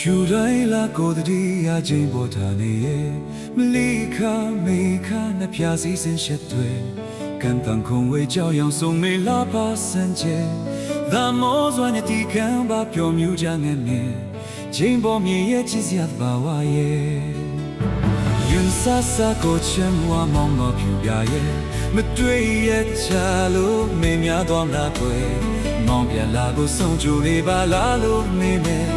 ရှူတိုင်းလာကိုတတိယချင်းပေါ်တာနေရဲ့မလီခမေခနှစ်ဖြာစီစဉ်ရှက်တွေကံတန်ခုံဝေကြောက်ရောင်ဆုံးမေလာပါစံကျဲဒါမောစွာနဲ့တီကံပါပျော်မြူးကြငယ်နေချင်းပေါ်မြင်ရဲ့ချစ်စရာဘာဝရဲ့ယွန်းဆာဆာကိုချမ်းဝါမောင်မဖြူပြရဲ့မတွေ့ရဲ့ချလို့မင်းများတော်မလားကွယ်မောင်ပြန်လာကိုဆုံးကြနေပါလားလို့နေမယ်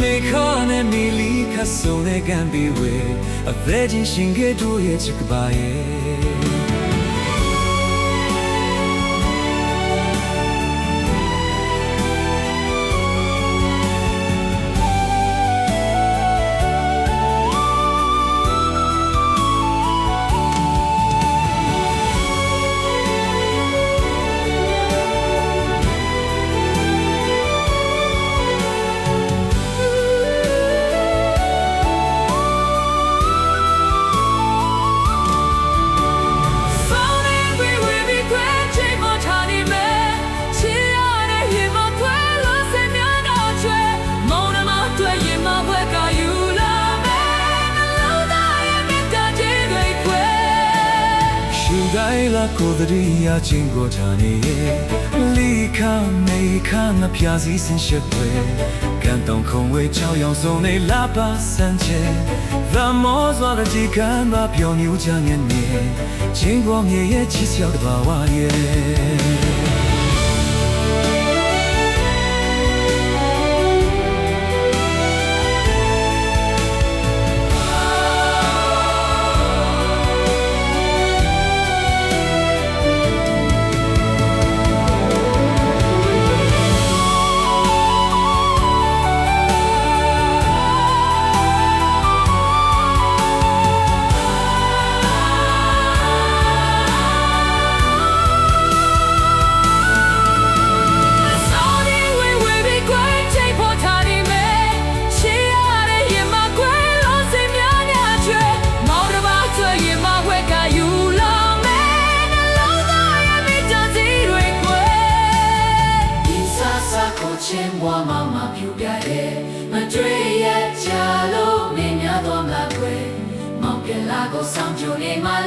နေခါနဲ့မီလီခါဆုံတဲ့ကံပြီးဝေအသက်ချင်းရှင်ကတို့ရဲ့ချစ်ကပါရဲ့တိုင်းလာကိုတတိယချင်းကိုထာနေလီခမေခငါဖြာစီစင်ရှက်တွေကန်တောင်ခုံဝေချောင်းရောင်စုံနေလာပါစံချေဒါမောစွာတဲ့ဒီကံပါပျော်မြူးချငယ်နေချင်းကိုမြေရဲ့ချစ်စရာတဘာဝရဲ့ချင်းဘွားမမဖြူပြရဲ့မတွေ့ရဲ့ချလို့မင်းများတော်မလားကွယ်မောင်ပြလာကိုဆောင်ကြနေမှ